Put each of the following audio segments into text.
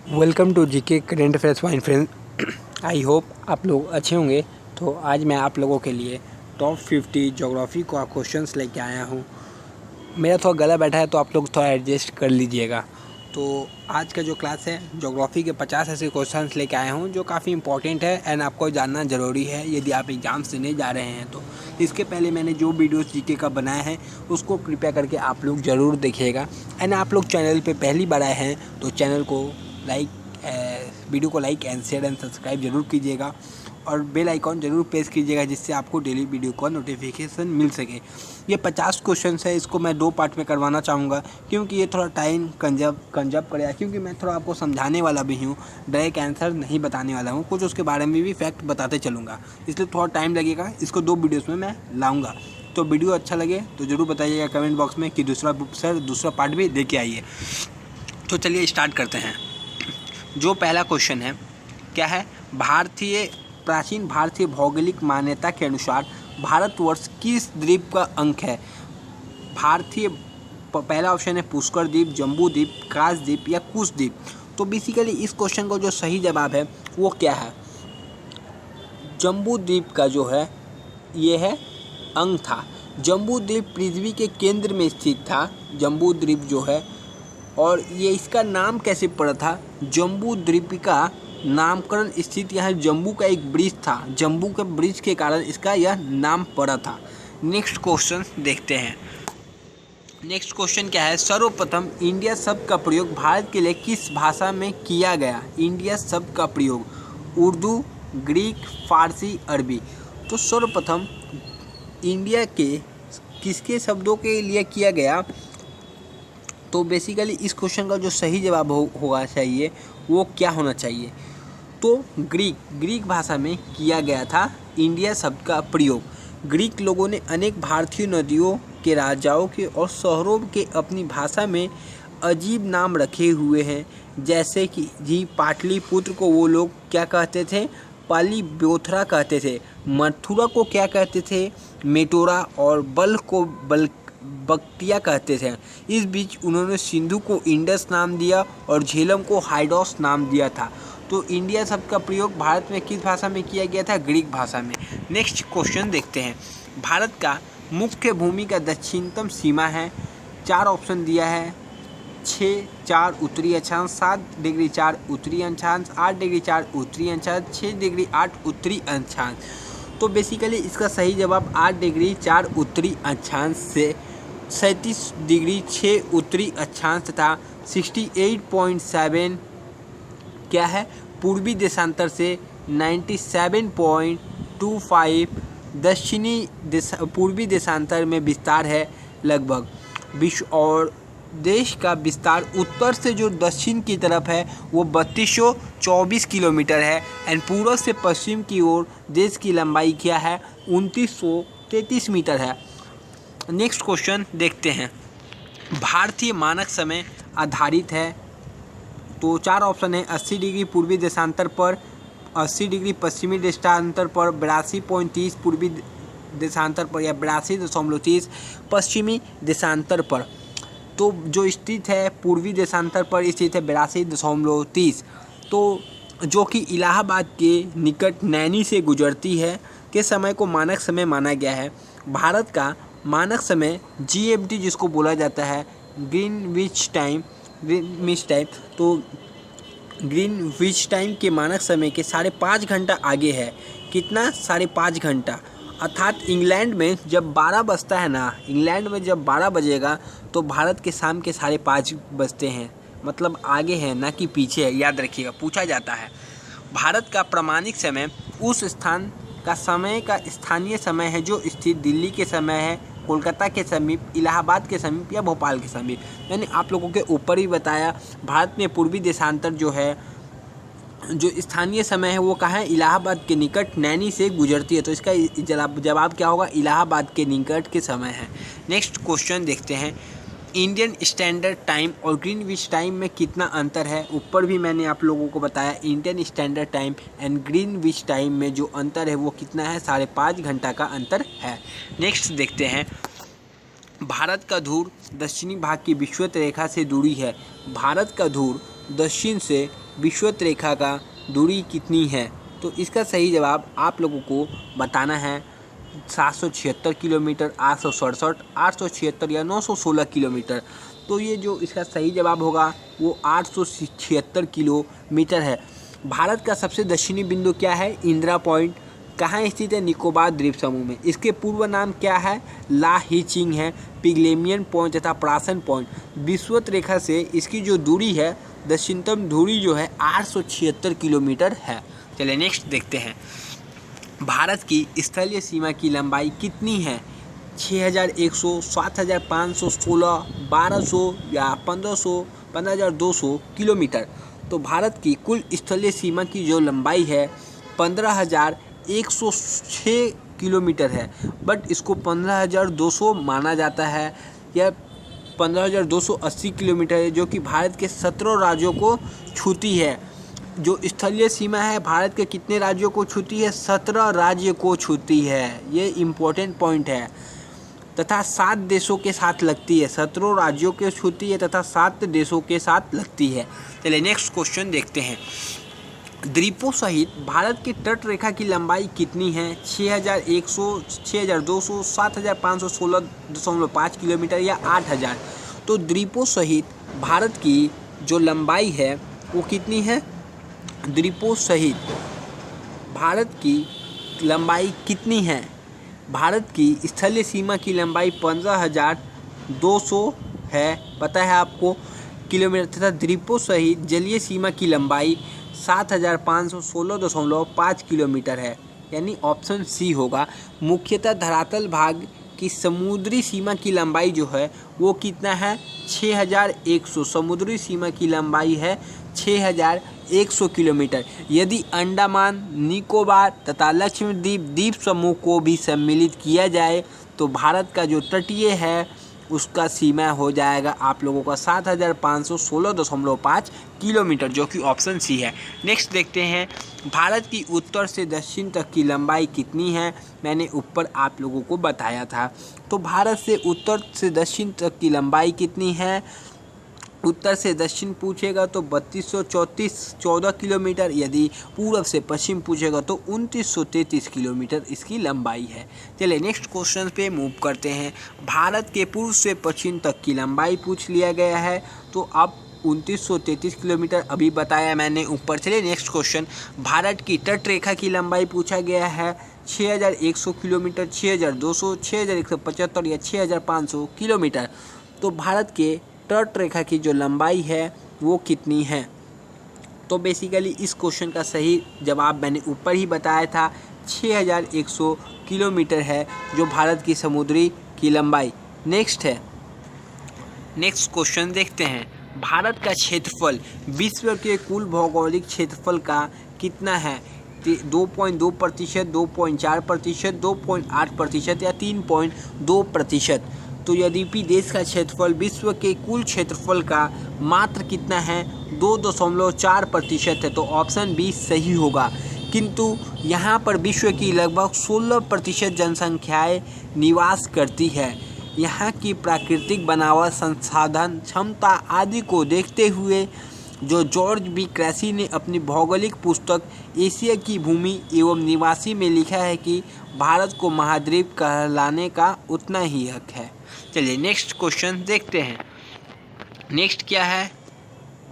Welcome to GK current affairs my friend. I hope आप लोग अच्छे होंगे। तो आज मैं आप लोगों के लिए टॉप 50 ज्योग्राफी का क्वेश्चंस लेके आया हूँ। मेरा थोड़ा गला बैठा है तो आप लोग थोड़ा एडजस्ट कर लीजिएगा। तो आज का जो क्लास है ज्योग्राफी के 50 ऐसे क्वेश्चंस लेके आया हूँ जो काफ़ी इंपॉर्टेंट है एंड आपको जानना ज़रूरी है यदि आप एग्ज़ाम्स देने जा रहे हैं। तो इसके पहले मैंने जो वीडियोस जीके का बनाया है उसको कृपया करके आप लोग ज़रूर देखिएगा। एंड आप लोग चैनल पे पहली बार आए हैं तो चैनल को वीडियो को like and share and subscribe जरूर कीजिएगा और बेल आइकॉन जरूर प्रेस कीजिएगा जिससे आपको डेली वीडियो का नोटिफिकेशन मिल सके। ये 50 क्वेश्चन है, इसको मैं 2 पार्ट में करवाना चाहूँगा क्योंकि ये थोड़ा टाइम कंजर्व करेगा, क्योंकि मैं थोड़ा आपको समझाने वाला भी हूँ, डायरेक्ट आंसर नहीं बताने वाला हूँ, कुछ उसके बारे में भी फैक्ट बताते चलूँगा, इसलिए थोड़ा टाइम लगेगा। इसको 2 वीडियोज़ में मैं लाऊँगा। तो वीडियो अच्छा लगे तो ज़रूर बताइएगा कमेंट बॉक्स में कि दूसरा पार्ट भी देके आइए। तो चलिए स्टार्ट करते हैं। जो पहला क्वेश्चन है क्या है, प्राचीन भारतीय भौगोलिक मान्यता के अनुसार भारतवर्ष किस द्वीप का अंग है। पहला ऑप्शन है पुष्कर द्वीप, जम्बू द्वीप, काश द्वीप या कुश द्वीप। तो बेसिकली इस क्वेश्चन का जो सही जवाब है वो क्या है, जम्बू द्वीप का जो है ये है अंग था। जम्बू द्वीप पृथ्वी के केंद्र में स्थित था, जम्बू द्वीप जो है। और ये इसका नाम कैसे पड़ा था, जम्बू द्वीप का नामकरण स्थित यहाँ जम्बू का एक ब्रिज था, जम्बू के ब्रिज के कारण इसका यह नाम पड़ा था। नेक्स्ट क्वेश्चन देखते हैं। नेक्स्ट क्वेश्चन क्या है, सर्वप्रथम इंडिया शब्द का प्रयोग भारत के लिए किस भाषा में किया गया। इंडिया शब्द का प्रयोग उर्दू, ग्रीक, फारसी, अरबी। तो सर्वप्रथम इंडिया के किसके शब्दों के लिए किया गया, तो बेसिकली इस क्वेश्चन का जो सही जवाब होगा चाहिए वो क्या होना चाहिए, तो ग्रीक भाषा में किया गया था इंडिया शब्द का प्रयोग। ग्रीक लोगों ने अनेक भारतीय नदियों के राजाओं के और शहरों के अपनी भाषा में अजीब नाम रखे हुए हैं, जैसे कि पाटलिपुत्र को वो लोग क्या कहते थे, पालीब्योथरा कहते थे। मथुरा को क्या कहते थे, मेटोरा, और बल्ख को बक्तिया कहते थे। इस बीच उन्होंने सिंधु को इंडस नाम दिया और झेलम को हाइडोस नाम दिया था। तो इंडिया शब्द का प्रयोग भारत में किस भाषा में किया गया था, ग्रीक भाषा में। नेक्स्ट क्वेश्चन देखते हैं। भारत का मुख्य भूमि का दक्षिणतम सीमा है, 4 ऑप्शन दिया है, 6, 4 उत्तरी अक्षांश, 7 डिग्री 4 उत्तरी अक्षांश, 8 डिग्री 4 उत्तरी अक्षांश, 6 डिग्री 8 उत्तरी अक्षांश। तो बेसिकली इसका सही जवाब 8 डिग्री 4 उत्तरी अक्षांश से 37 डिग्री 6 उत्तरी अक्षांश तथा 68.7 क्या है पूर्वी देशांतर से 97.25 पूर्वी देशांतर में विस्तार है लगभग। विश्व और देश का विस्तार उत्तर से जो दक्षिण की तरफ है वो 3224 किलोमीटर है एंड पूर्व से पश्चिम की ओर देश की लंबाई क्या है, 2933 मीटर है। नेक्स्ट क्वेश्चन देखते हैं। भारतीय मानक समय आधारित है, तो 4 ऑप्शन है, 80 डिग्री पूर्वी देशांतर पर, 80 डिग्री पश्चिमी देशांतर पर, 82.30 पूर्वी देशांतर पर या 82.30 पश्चिमी देशांतर पर। तो जो स्थित है पूर्वी देशांतर पर स्थित है 82.30, तो जो कि इलाहाबाद के निकट नैनी से गुजरती है के समय को मानक समय माना गया है। भारत का मानक समय GMT जिसको बोला जाता है, ग्रीनविच टाइम, तो ग्रीनविच टाइम के मानक समय के 5.5 घंटा आगे है। कितना, 5.5 घंटा। अर्थात इंग्लैंड में जब 12 बजता है ना, इंग्लैंड में जब 12 बजेगा तो भारत के शाम के 5:30 बजते हैं, मतलब आगे है ना कि पीछे है, याद रखिएगा, पूछा जाता है। भारत का प्रामाणिक समय उस स्थान का समय का स्थानीय समय है जो स्थित दिल्ली के समय है, कोलकाता के समीप, इलाहाबाद के समीप या भोपाल के समीप। मैंने आप लोगों के ऊपर ही बताया भारत में पूर्वी देशांतर जो है, जो स्थानीय समय है वो कहाँ है, इलाहाबाद के निकट नैनी से गुजरती है। तो इसका जवाब क्या होगा, इलाहाबाद के निकट के समय है। नेक्स्ट क्वेश्चन देखते हैं। इंडियन स्टैंडर्ड टाइम और ग्रीनविच टाइम में कितना अंतर है। ऊपर भी मैंने आप लोगों को बताया Indian standard time and Greenwich time में जो अंतर है वो कितना है, 5.5 घंटा का अंतर है। नेक्स्ट देखते हैं। भारत का ध्रुव दक्षिणी भाग की विषुवत रेखा से दूरी है। भारत का ध्रुव दक्षिण से विषुवत रेखा का दूरी कितनी है? तो इसका सही जवाब आप लोगों को बताना है 776 किलोमीटर, 867, 876 या 916 किलोमीटर। तो ये जो इसका सही जवाब होगा वो 876 किलोमीटर है। भारत का सबसे दक्षिणी बिंदु क्या है? इंदिरा पॉइंट। कहाँ स्थित है? निकोबार द्वीप समूह में। इसके पूर्व नाम क्या है? ला हीचिंग है, पिग्मेलियन पॉइंट तथा प्रासन पॉइंट। विषुवत रेखा से इसकी जो दूरी है, दक्षिणतम दूरी जो है 876 किलोमीटर है। चलिए नेक्स्ट देखते हैं। भारत की स्थलीय सीमा की लंबाई कितनी है? 6100, 7516, 1200 या 1500, 15200 किलोमीटर। तो भारत की कुल स्थलीय सीमा की जो लंबाई है 15106 किलोमीटर है, बट इसको 15200 माना जाता है या 15280 किलोमीटर है, जो कि भारत के 17 राज्यों को छूती है। जो स्थलीय सीमा है भारत के कितने राज्यों को छूती है? 17 राज्य को छूती है। ये इम्पोर्टेंट पॉइंट है। तथा 7 देशों के साथ लगती है। 17 राज्यों के छूती है तथा 7 देशों के साथ लगती है। चलिए नेक्स्ट क्वेश्चन देखते हैं। द्वीपों सहित भारत की तट रेखा की लंबाई कितनी है? 6100, 6200, 7516.5 किलोमीटर या 8000। तो द्वीपों सहित भारत की जो लंबाई है वो कितनी है? द्वीपों सहित भारत की लंबाई कितनी है? भारत की स्थलीय सीमा की लंबाई 15200 है, पता है आपको, किलोमीटर, तथा द्वीपों सहित जलीय सीमा की लंबाई 7516.5 किलोमीटर है, यानी ऑप्शन सी होगा। मुख्यतः धरातल भाग की समुद्री सीमा की लंबाई जो है वो कितना है? 6100। समुद्री सीमा की लंबाई है 6100 किलोमीटर। यदि अंडमान, निकोबार तथा लक्षद्वीप द्वीप समूह को भी सम्मिलित किया जाए तो भारत का जो तटीय है उसका सीमा हो जाएगा आप लोगों का 7516.5 किलोमीटर, जो कि ऑप्शन सी है। नेक्स्ट देखते हैं, भारत की उत्तर से दक्षिण तक की लंबाई कितनी है? मैंने ऊपर आप लोगों को बताया था। तो भारत से उत्तर से दक्षिण तक की लंबाई कितनी है? उत्तर से दक्षिण पूछेगा तो 3234 किलोमीटर, यदि पूर्व से पश्चिम पूछेगा तो 2933 किलोमीटर इसकी लंबाई है। चलिए नेक्स्ट क्वेश्चन पे मूव करते हैं। भारत के पूर्व से पश्चिम तक की लंबाई पूछ लिया गया है, तो अब 2933 किलोमीटर अभी बताया मैंने ऊपर। चलिए नेक्स्ट क्वेश्चन, भारत की तट रेखा की लंबाई पूछा गया है 6100 किलोमीटर, 6200, 6175 या 6500 किलोमीटर। तो भारत के तट रेखा की जो लंबाई है वो कितनी है? तो बेसिकली इस क्वेश्चन का सही जवाब मैंने ऊपर ही बताया था, 6100 किलोमीटर है जो भारत की समुद्री की लंबाई। नेक्स्ट क्वेश्चन देखते हैं, भारत का क्षेत्रफल विश्व के कुल भौगोलिक क्षेत्रफल का कितना है? 2.2%, 2.4%, 2.8% या 3.2%। तो यद्यपि देश का क्षेत्रफल विश्व के कुल क्षेत्रफल का मात्र कितना है? 2.4% है, तो ऑप्शन बी सही होगा। किंतु यहाँ पर विश्व की लगभग 16% जनसंख्याएं निवास करती है। यहाँ की प्राकृतिक बनावट, संसाधन क्षमता आदि को देखते हुए जो जॉर्ज बी क्रैसी ने अपनी भौगोलिक पुस्तक एशिया की भूमि एवं निवासी में लिखा है कि भारत को महाद्वीप कहलाने का उतना ही हक है। चलिए नेक्स्ट क्वेश्चन देखते हैं। नेक्स्ट क्या है,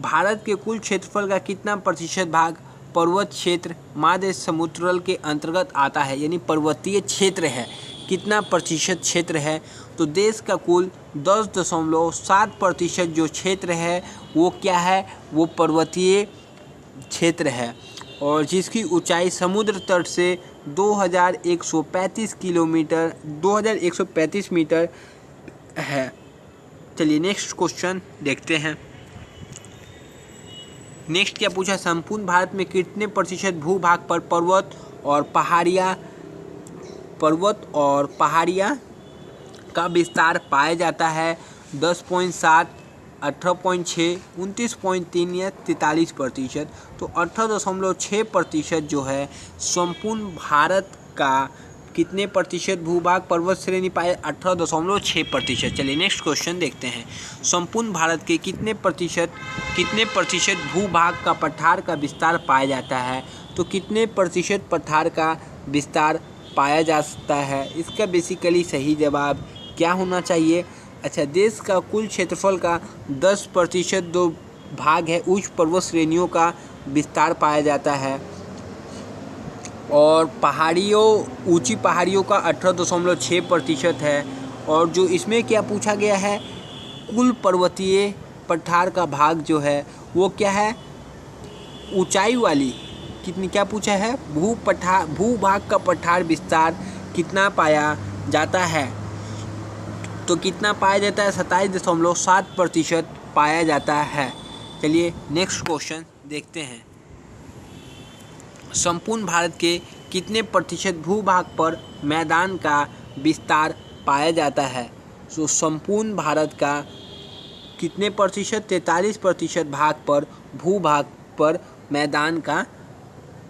भारत के कुल क्षेत्रफल का कितना प्रतिशत भाग पर्वत क्षेत्र माध्य समुद्रतल के अंतर्गत आता है, यानी पर्वतीय क्षेत्र है, कितना प्रतिशत क्षेत्र है? तो देश का कुल 10.7% जो क्षेत्र है वो क्या है? वो पर्वतीय क्षेत्र है, और जिसकी ऊंचाई समुद्र तट से 2135 मीटर है। चलिए नेक्स्ट क्वेश्चन देखते हैं। नेक्स्ट क्या पूछा, संपूर्ण भारत में कितने प्रतिशत भूभाग पर पर्वत और पहाड़ियाँ का विस्तार पाया जाता है? 10.7, 18.6, 29.3 या 43%। तो 18.6% जो है संपूर्ण भारत का कितने प्रतिशत भूभाग पर्वत श्रेणी पाए? 18.6%। चलिए नेक्स्ट क्वेश्चन देखते हैं। संपूर्ण भारत के कितने प्रतिशत भूभाग का पठार का विस्तार पाया जाता है? तो कितने प्रतिशत पठार का विस्तार पाया जा सकता है? इसका बेसिकली सही जवाब क्या होना चाहिए? अच्छा, देश का कुल क्षेत्रफल का 10% जो भाग है उच्च पर्वत श्रेणियों का विस्तार पाया जाता है, और ऊंची पहाड़ियों का 18.6% है। और जो इसमें क्या पूछा गया है, कुल पर्वतीय पठार का भाग जो है वो क्या है? ऊंचाई वाली कितनी, क्या पूछा है? भूभाग का पठार विस्तार कितना पाया जाता है? तो कितना पाया जाता है? 27.7% पाया जाता है। चलिए नेक्स्ट क्वेश्चन देखते हैं। संपूर्ण भारत के कितने प्रतिशत भूभाग पर मैदान का विस्तार पाया जाता है? तो संपूर्ण भारत का कितने प्रतिशत? 43% भाग पर भूभाग पर मैदान का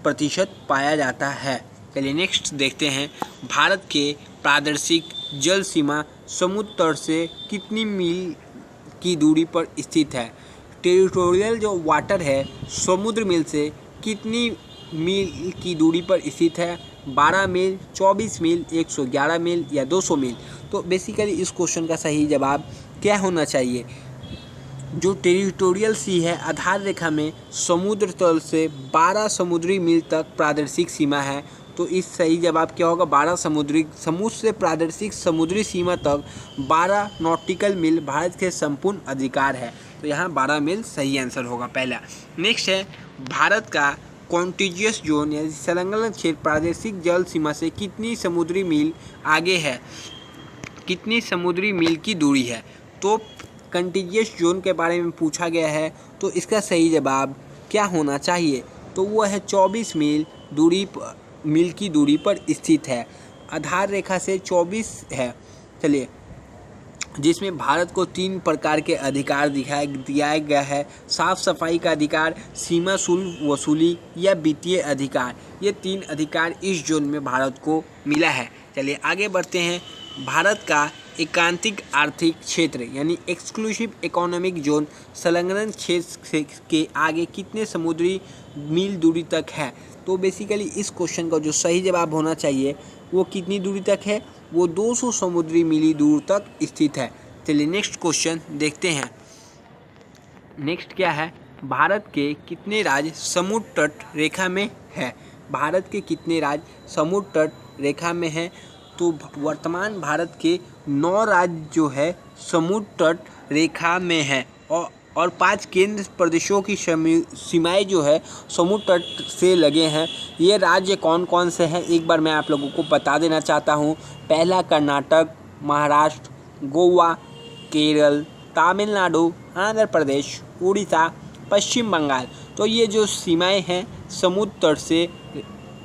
प्रतिशत पाया जाता है। चलिए नेक्स्ट देखते हैं। भारत के प्रादेशिक जल सीमा समुद्र तट से कितनी मील की दूरी पर स्थित है? टेरिटोरियल जो वाटर है समुद्र मील से कितनी मील की दूरी पर स्थित है? 12 मील, 24 मील, 111 मील या 200 मील? तो बेसिकली इस क्वेश्चन का सही जवाब क्या होना चाहिए? जो टेरिटोरियल सी है, आधार रेखा में समुद्र तल से 12 समुद्री मील तक प्रादेशिक सीमा है। तो इस सही जवाब क्या होगा? 12 समुद्र से प्रादेशिक समुद्री सीमा तक 12 नॉटिकल मील भारत के संपूर्ण अधिकार है। तो यहाँ 12 मील सही आंसर होगा पहला। नेक्स्ट है, भारत का कॉन्टिजियस जोन यानी संलग्न क्षेत्र प्रादेशिक जल सीमा से कितनी समुद्री मील आगे है? कितनी समुद्री मील की दूरी है? तो कंटिजियस जोन के बारे में पूछा गया है, तो इसका सही जवाब क्या होना चाहिए? तो वो है 24 मील की दूरी पर स्थित है। आधार रेखा से 24 है। चलिए, जिसमें भारत को 3 प्रकार के अधिकार दिया गया है। साफ सफाई का अधिकार, सीमा शुल्क वसूली या वित्तीय अधिकार। ये 3 अधिकार इस जोन में भारत को मिला है। चलिए आगे बढ़ते हैं। भारत का एकांतिक आर्थिक क्षेत्र यानी एक्सक्लूसिव इकोनॉमिक जोन संलग्न क्षेत्र के आगे कितने समुद्री मील दूरी तक है? तो बेसिकली इस क्वेश्चन का जो सही जवाब होना चाहिए वो कितनी दूरी तक है? वो 200 समुद्री मील दूर तक स्थित है। चलिए नेक्स्ट क्वेश्चन देखते हैं। नेक्स्ट क्या है? भारत के कितने राज्य समुद्र तट रेखा में है? भारत के कितने राज्य समुद्र तट रेखा में है? तो वर्तमान भारत के 9 राज्य जो है समुद्र तट रेखा में है, और 5 केंद्र प्रदेशों की सीमाएं जो है समुद्र तट से लगे हैं। ये राज्य कौन कौन से हैं एक बार मैं आप लोगों को बता देना चाहता हूँ। पहला कर्नाटक, महाराष्ट्र, गोवा, केरल, तमिलनाडु, आंध्र प्रदेश, उड़ीसा, पश्चिम बंगाल। तो ये जो सीमाएं हैं समुद्र तट से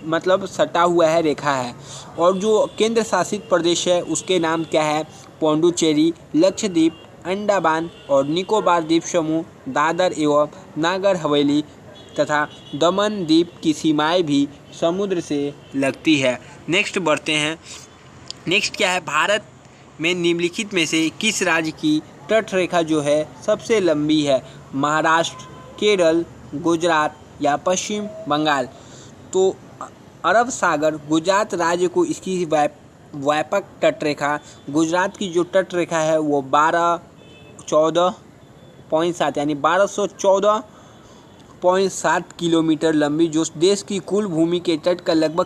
मतलब सटा हुआ है, रेखा है। और जो केंद्र शासित प्रदेश है उसके नाम क्या है? पौंडुचेरी, लक्षद्वीप, अंडमान और निकोबार द्वीप समूह, दादर एवं नागर हवेली तथा दमन द्वीप की सीमाएं भी समुद्र से लगती है। नेक्स्ट बढ़ते हैं। नेक्स्ट क्या है? भारत में निम्नलिखित में से किस राज्य की तट रेखा जो है सबसे लंबी है? महाराष्ट्र, केरल, गुजरात या पश्चिम बंगाल? तो अरब सागर गुजरात राज्य को इसकी व्यापक तट रेखा, गुजरात की जो तट रेखा है वो 1214.7 यानी 1214.7 किलोमीटर लंबी, जो देश की कुल भूमि के तट का लगभग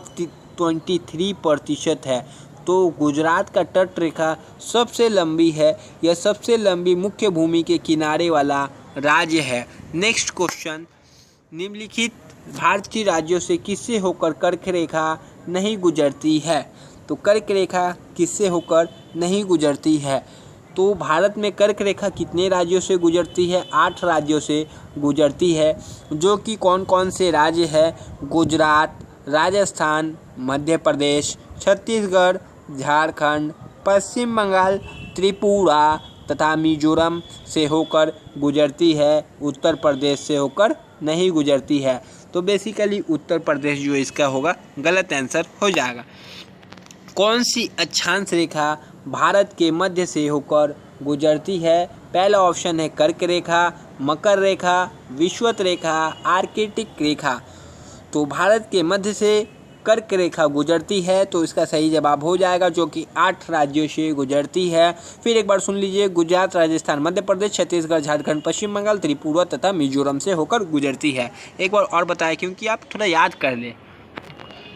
23% है। तो गुजरात का तट रेखा सबसे लंबी है। यह सबसे लंबी मुख्य भूमि के किनारे वाला राज्य है। नेक्स्ट क्वेश्चन, निम्नलिखित भारतीय राज्यों से किससे होकर कर्क रेखा नहीं गुजरती है? तो कर्क रेखा किससे होकर नहीं गुजरती है? तो भारत में कर्क रेखा कितने राज्यों से गुजरती है? 8 राज्यों से गुजरती है, जो कि कौन कौन से राज्य है? गुजरात, राजस्थान, मध्य प्रदेश, छत्तीसगढ़, झारखंड, पश्चिम बंगाल, त्रिपुरा तथा मिजोरम से होकर गुजरती है। उत्तर प्रदेश से होकर नहीं गुजरती है। तो बेसिकली उत्तर प्रदेश जो इसका होगा गलत आंसर हो जाएगा। कौन सी अक्षांश रेखा भारत के मध्य से होकर गुजरती है? पहला ऑप्शन है कर्क रेखा, मकर रेखा, विषुवत रेखा, आर्कटिक रेखा। तो भारत के मध्य से कर्क रेखा गुजरती है, तो इसका सही जवाब हो जाएगा, जो कि 8 राज्यों से गुजरती है। फिर एक बार सुन लीजिए, गुजरात, राजस्थान, मध्य प्रदेश, छत्तीसगढ़, झारखंड, पश्चिम बंगाल, त्रिपुरा तथा मिजोरम से होकर गुजरती है। एक बार और बताएं, क्योंकि आप थोड़ा याद कर लें।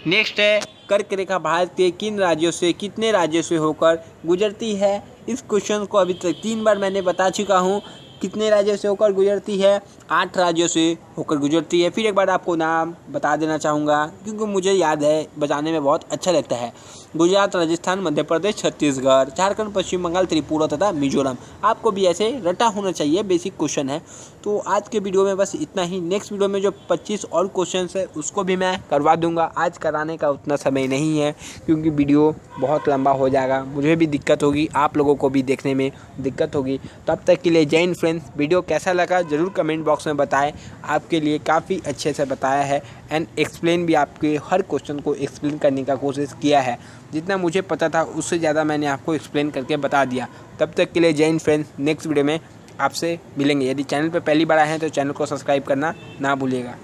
नेक्स्ट है, कर्क रेखा भारत के किन राज्यों से, कितने राज्यों से होकर गुजरती है? इस क्वेश्चन को अभी तक 3 बार मैंने बता चुका हूँ। कितने राज्यों से होकर गुजरती है? 8 राज्यों से होकर गुजरती है। फिर एक बार आपको नाम बता देना चाहूँगा, क्योंकि मुझे याद है, बताने में बहुत अच्छा लगता है। गुजरात, राजस्थान, मध्य प्रदेश, छत्तीसगढ़, झारखंड, पश्चिम बंगाल, त्रिपुरा तथा मिजोरम। आपको भी ऐसे रटा होना चाहिए, बेसिक क्वेश्चन है। तो आज के वीडियो में बस इतना ही। नेक्स्ट वीडियो में जो 25 और क्वेश्चन है उसको भी मैं करवा दूंगा। आज कराने का उतना समय नहीं है, क्योंकि वीडियो बहुत लंबा हो जाएगा, मुझे भी दिक्कत होगी, आप लोगों को भी देखने में दिक्कत होगी। तब तक के लिए जय हिंद फ्रेंड्स। वीडियो कैसा लगा ज़रूर कमेंट बॉक्स में बताएं। आपके लिए काफ़ी अच्छे से बताया है एंड एक्सप्लेन भी, आपके हर क्वेश्चन को एक्सप्लेन करने का कोशिश किया है। जितना मुझे पता था उससे ज़्यादा मैंने आपको एक्सप्लेन करके बता दिया। तब तक के लिए जय हिंद फ्रेंड्स। नेक्स्ट वीडियो में आपसे मिलेंगे। यदि चैनल पर पहली बार आए हैं तो चैनल को सब्सक्राइब करना ना भूलिएगा।